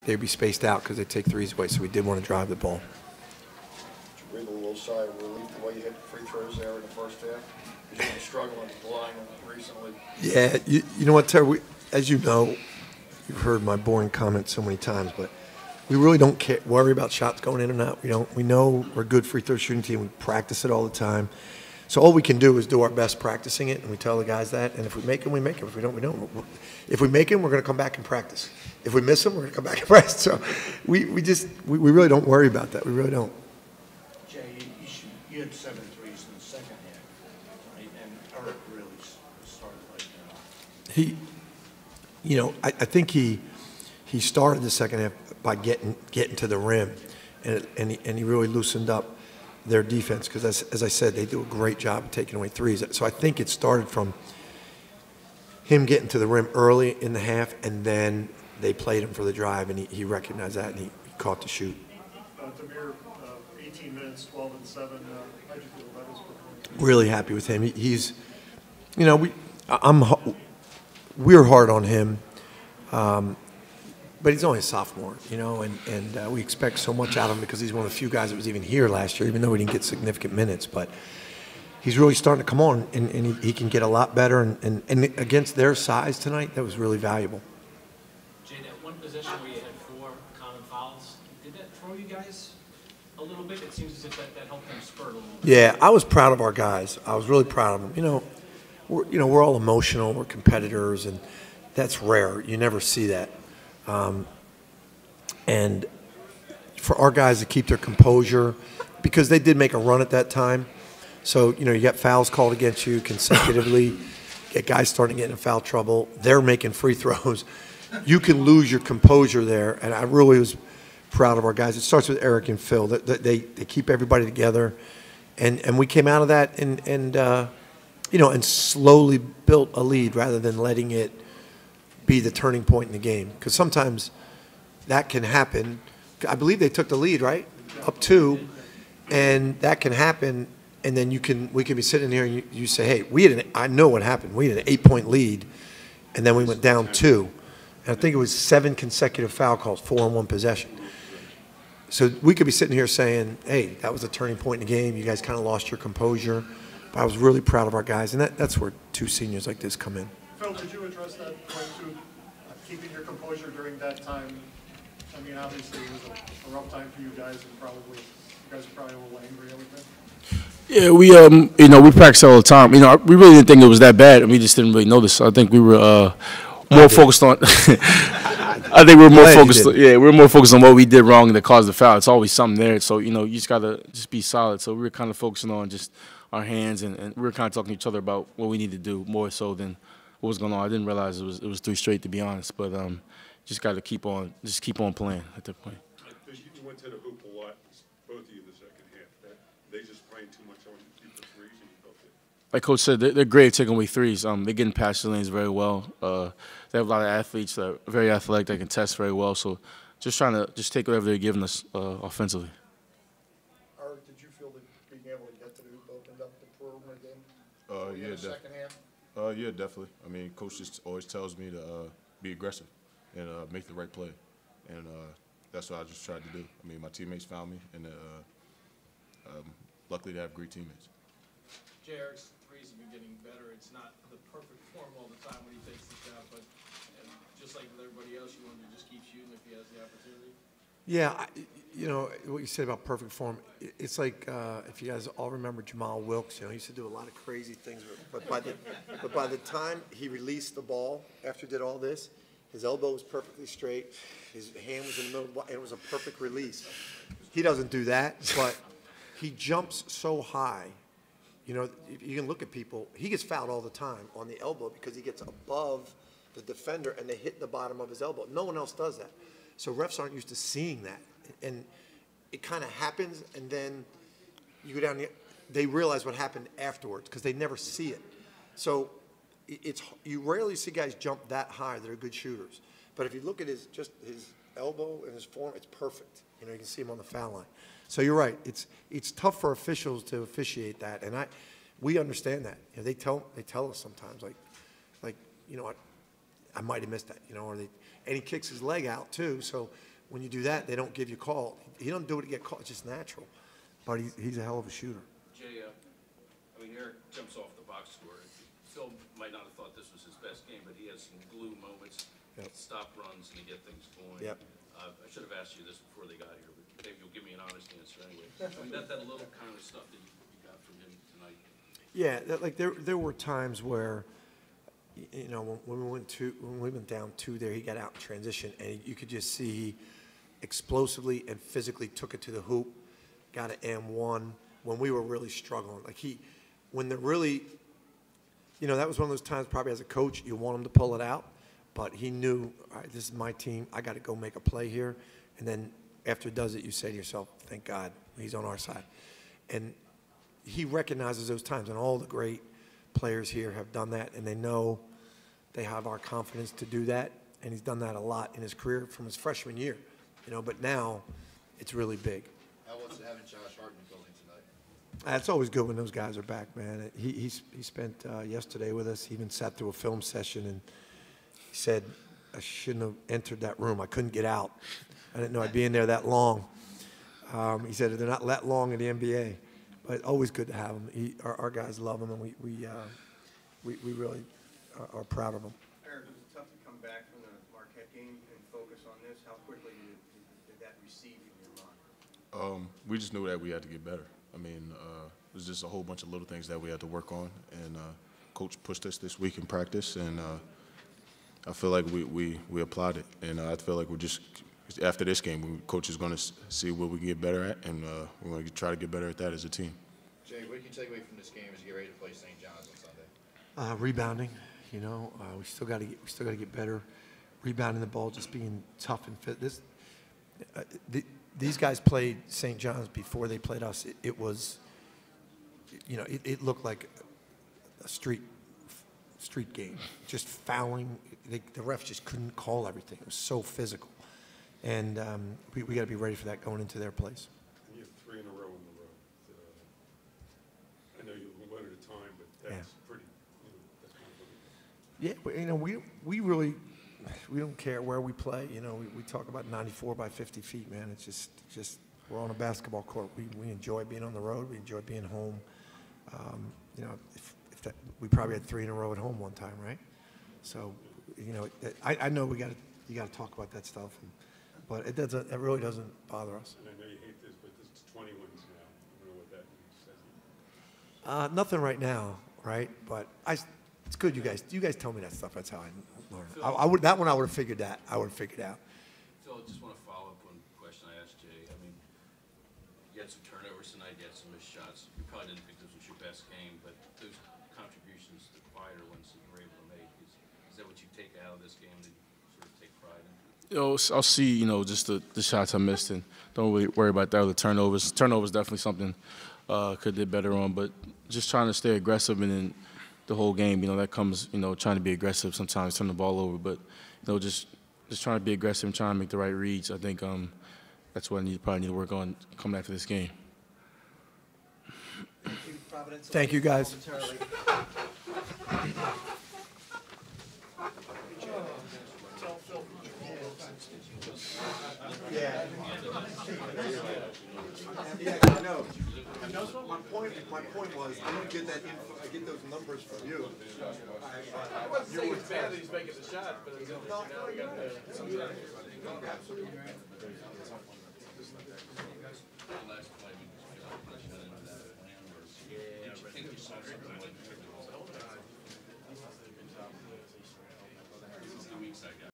they'd be spaced out because they take threes away. So we did want to drive the ball. Did you breathe a little sigh of relief the way you hit the free throws there in the first half? Because you've been struggling to line recently. Yeah, you know what, Terry? As you know, you've heard my boring comments so many times, but we really don't worry about shots going in or not. We know we're a good free throw shooting team. We practice it all the time. So all we can do is do our best practicing it, and we tell the guys that. And if we make them, we make them. If we don't, we don't. If we make them, we're going to come back and practice. If we miss them, we're going to come back and practice. So we really don't worry about that. We really don't. Jay, you had 7 threes in the second half, right? And Eric really started like I think he started the second half by getting to the rim, and he really loosened up their defense because, as I said, they do a great job of taking away threes. So I think it started from him getting to the rim early in the half, and then they played him for the drive, and he recognized that, and he caught the shoot. Tamir, 18 minutes, 12 and 7. How'd you feel about his performance? Really happy with him. He's, we're hard on him, but he's only a sophomore, and we expect so much out of him because he's one of the few guys that was even here last year, even though he didn't get significant minutes. But he's really starting to come on, and he can get a lot better. And against their size tonight, that was really valuable. Jay, that one possession where you had 4 common fouls, did that throw you guys a little bit? It seems as if that helped them spurt a little bit. Yeah, I was proud of our guys. I was really proud of them. We're all emotional. We're competitors, and that's rare. You never see that. And for our guys to keep their composure, because they did make a run at that time. So, you got fouls called against you consecutively, get guys starting to get in foul trouble. They're making free throws. You can lose your composure there, and I really was proud of our guys. It starts with Eric and Phil. They keep everybody together, and we came out of that and slowly built a lead rather than letting it be the turning point in the game, because sometimes that can happen. I believe they took the lead, right? Up 2, and that can happen, and then we can be sitting here and you say, hey, I know what happened. We had an 8-point lead, and then we went down 2. And I think it was 7 consecutive foul calls, 4 on 1 possession. So we could be sitting here saying, hey, that was a turning point in the game. You guys kind of lost your composure. But I was really proud of our guys, and that's where 2 seniors like this come in. Phil, did you address that point too, keeping your composure during that time? I mean, obviously it was a rough time for you guys, and you guys are probably a little angry over that. Yeah, we practice all the time. We really didn't think it was that bad, and we just didn't really notice. I think we were more focused on. I think we're more focused. Yeah, we're more focused on what we did wrong that caused the foul. It's always something there. So you just gotta be solid. So we were kind of focusing on just our hands, and we were kind of talking to each other about what we need to do more so than what was going on. I didn't realize it was 3 straight, to be honest. But just got to keep on playing at that point. You went to the hoop a lot, both of you, in the second half. They just playing too much on you for threes, and you felt it. Like Coach said, they're great at taking away threes. They're getting past the lanes very well. They have a lot of athletes that are very athletic, that can test very well. So just trying to take whatever they're giving us offensively. Eric, did you feel that being able to get to the hoop opened up the program again? Yeah, the second half? Yeah, definitely. I mean, Coach just always tells me to be aggressive and make the right play, and that's what I just tried to do. I mean, my teammates found me, and luckily to have great teammates. Jay, Eric's threes have been getting better. It's not the perfect form all the time when he takes the shot, but just like with everybody else, you want him to just keep shooting if he has the opportunity. Yeah, what you said about perfect form, it's like if you guys all remember Jamal Wilkes, he used to do a lot of crazy things, but by the time he released the ball after he did all this, his elbow was perfectly straight, his hand was in the middle, and it was a perfect release. He doesn't do that, but he jumps so high. You can look at people, he gets fouled all the time on the elbow because he gets above the defender and they hit the bottom of his elbow. No one else does that. So refs aren't used to seeing that. And it kind of happens, and then you go down, they realize what happened afterwards because they never see it. So you rarely see guys jump that high that are good shooters. But if you look at his elbow and his form, it's perfect. You can see him on the foul line. So you're right. It's tough for officials to officiate that, and we understand that. They tell us sometimes, like I might have missed that, and he kicks his leg out too. So when you do that, they don't give you a call. He don't do it to get called. It's just natural. But he's a hell of a shooter. Jay, I mean, Eric jumps off the box score. Phil might not have thought this was his best game, but he has some glue moments, stop runs, and to get things going. Yep. I should have asked you this before they got here, but maybe you'll give me an honest answer anyway. I mean, that little kind of stuff that you got from him tonight. Yeah, like there were times where, you know, when we went down 2 there, he got out in transition, and you could just see he explosively and physically took it to the hoop, got an M1 when we were really struggling. Like when they're really, you know, that was one of those times probably as a coach you want him to pull it out, but he knew, all right, this is my team. I got to go make a play here, and then after he does it, you say to yourself, thank God he's on our side, and he recognizes those times, and all the great players here have done that, and they know they have our confidence to do that, and he's done that a lot in his career from his freshman year, you know, but now it's really big. How was it having Josh Hart in the building tonight? It's always good when those guys are back, man. He spent yesterday with us. He even sat through a film session, and he said, I shouldn't have entered that room. I couldn't get out. I didn't know I'd be in there that long. He said they're not that long in the NBA, but always good to have him. Our guys love him, and we really are proud of him. Eric, was it tough to come back from the Marquette game and focus on this? How quickly did that receive in your mind? We just knew that we had to get better. I mean, it was just a whole bunch of little things that we had to work on, and Coach pushed us this week in practice, and I feel like we applied it, and I feel like we're just after this game, Coach is going to see what we can get better at, and we're going to try to get better at that as a team. Jay, what can you take away from this game as you get ready to play St. John's on Sunday? Rebounding, you know, we still got to get better. Rebounding the ball, just being tough and fit. These guys played St. John's before they played us. It was, you know, it looked like a street game, just fouling. The refs just couldn't call everything. It was so physical, and we got to be ready for that going into their place. And you have 3 in a row on the road. I know you one at a time, but that's pretty. You know, that's kind of yeah, but, you know, we really don't care where we play. You know, we talk about 94 by 50 feet, man. It's just we're on a basketball court. We enjoy being on the road. We enjoy being home. You know, if we probably had 3 in a row at home one time, right? So, you know, I know you got to talk about that stuff, but it really doesn't bother us. And I know you hate this, but it's 20 wins now. I don't know what that means. Nothing right now, right? But it's good you guys tell me that stuff. That's how I learn. That one I would have figured that. I would have figured out. Phil, I just want to follow up on a question I asked Jay. I mean, you had some turnovers tonight, you had some missed shots. You probably didn't think this was your best game, but those contributions, the quieter ones that you were able to make, is that what you take out of this game that you sort of take pride in? You know, I'll see, you know, just the shots I missed, and don't really worry about that or the turnovers. Turnovers definitely something could did better on, but just trying to stay aggressive, and then the whole game, you know, that comes, you know, trying to be aggressive, sometimes turn the ball over, but, you know, just trying to be aggressive and trying to make the right reads. I think that's what I probably need to work on coming after this game. Thank you, guys. Yeah, I know. My point was, I didn't get that info. I get those numbers from you. I wasn't saying it's bad that he's making the shot, but it's now we got the.